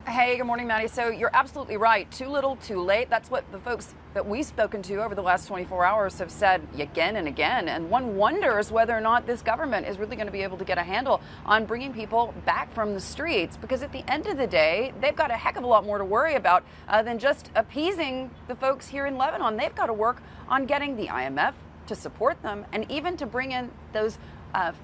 Hey, good morning, Maddie. So you're absolutely right. Too little, too late. That's what the folks that we've spoken to over the last 24 hours have said again and again. And one wonders whether or not this government is really going to be able to get a handle on bringing people back from the streets, because at the end of the day, they've got a heck of a lot more to worry about than just appeasing the folks here in Lebanon. They've got to work on getting the IMF to support them and even to bring in those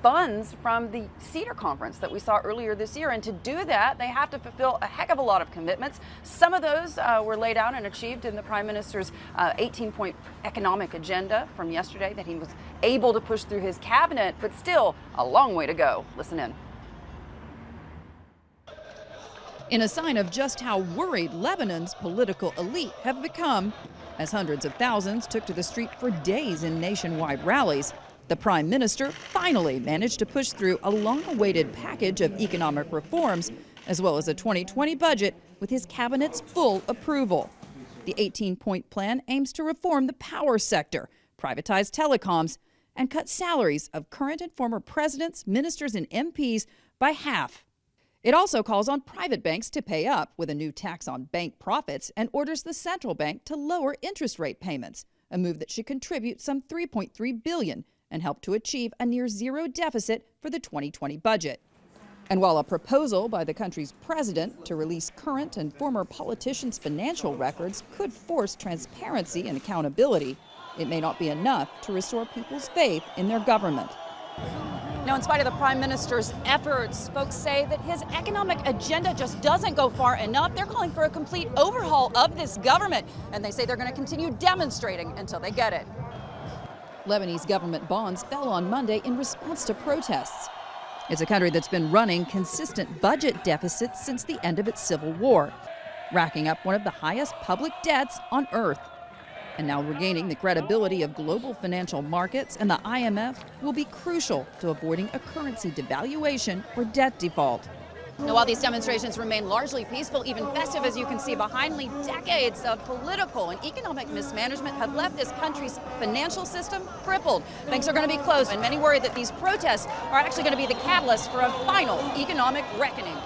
funds from the Cedar Conference that we saw earlier this year. And to do that, they have to fulfill a heck of a lot of commitments. Some of those were laid out and achieved in the Prime Minister's 18-point economic agenda from yesterday that he was able to push through his cabinet, but still a long way to go. Listen in. In a sign of just how worried Lebanon's political elite have become, as hundreds of thousands took to the street for days in nationwide rallies, the Prime Minister finally managed to push through a long-awaited package of economic reforms, as well as a 2020 budget with his cabinet's full approval. The 18-point plan aims to reform the power sector, privatize telecoms, and cut salaries of current and former presidents, ministers, and MPs by half. It also calls on private banks to pay up with a new tax on bank profits and orders the central bank to lower interest rate payments, a move that should contribute some $3.3 billion and help to achieve a near-zero deficit for the 2020 budget. And while a proposal by the country's president to release current and former politicians' financial records could force transparency and accountability, it may not be enough to restore people's faith in their government. Now, in spite of the Prime Minister's efforts, folks say that his economic agenda just doesn't go far enough. They're calling for a complete overhaul of this government, and they say they're going to continue demonstrating until they get it. Lebanese government bonds fell on Monday in response to protests. It's a country that's been running consistent budget deficits since the end of its civil war, racking up one of the highest public debts on earth. And now regaining the credibility of global financial markets and the IMF will be crucial to avoiding a currency devaluation or debt default. Now, while these demonstrations remain largely peaceful, even festive, as you can see behind me, decades of political and economic mismanagement have left this country's financial system crippled. Banks are going to be closed, and many worry that these protests are actually going to be the catalyst for a final economic reckoning.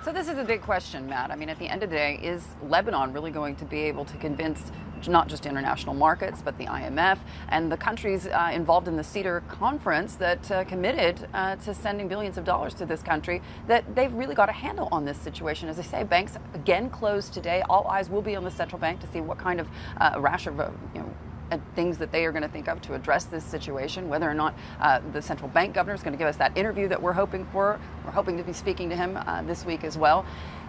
So this is a big question, Matt. I mean, at the end of the day, is Lebanon really going to be able to convince not just international markets, but the IMF and the countries involved in the Cedar Conference that committed to sending billions of dollars to this country, that they've really got a handle on this situation? As I say, banks again closed today. All eyes will be on the central bank to see what kind of rash of things that they are going to think of to address this situation, whether or not the central bank governor is going to give us that interview that we're hoping for. We're hoping to be speaking to him this week as well.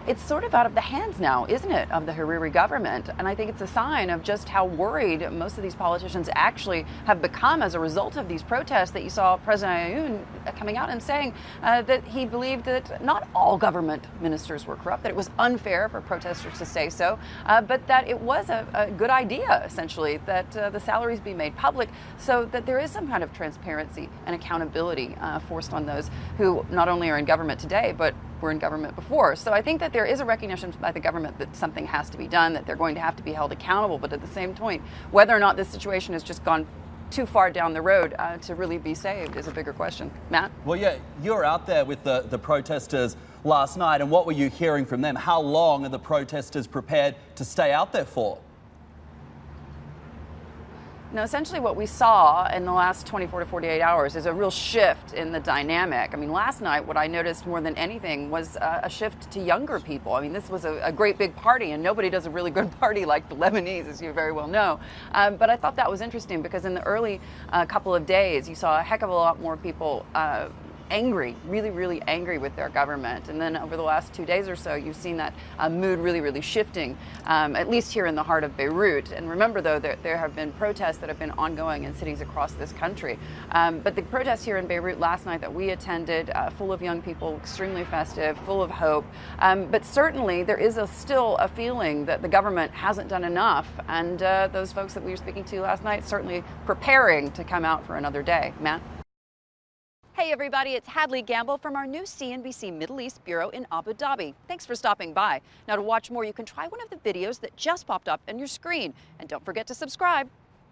It's sort of out of the hands now, isn't it, of the Hariri government? And I think it's a sign of just how worried most of these politicians actually have become as a result of these protests, that you saw President Ayoun coming out and saying that he believed that not all government ministers were corrupt, that it was unfair for protesters to say so, but that it was a good idea, essentially, that the salaries be made public so that there is some kind of transparency and accountability forced on those who not only are in government today, but were in government before. So I think that there is a recognition by the government that something has to be done, that they're going to have to be held accountable. But at the same point, whether or not this situation has just gone too far down the road to really be saved is a bigger question. Matt? Well, yeah, you were out there with the protesters last night, and what were you hearing from them? How long are the protesters prepared to stay out there for? Now, essentially what we saw in the last 24 to 48 hours is a real shift in the dynamic. I mean, last night, what I noticed more than anything was a shift to younger people. I mean, this was a great big party, and nobody does a really good party like the Lebanese, as you very well know. But I thought that was interesting because in the early couple of days, you saw a heck of a lot more people angry, really angry with their government. And then over the last 2 days or so, you've seen that mood really shifting, at least here in the heart of Beirut. And remember, though, there have been protests that have been ongoing in cities across this country. But the protests here in Beirut last night that we attended, full of young people, extremely festive, full of hope. But certainly there is still a feeling that the government hasn't done enough. And those folks that we were speaking to last night certainly preparing to come out for another day. Matt? Hey everybody, it's Hadley Gamble from our new CNBC Middle East Bureau in Abu Dhabi. Thanks for stopping by. Now, to watch more, you can try one of the videos that just popped up on your screen. And don't forget to subscribe.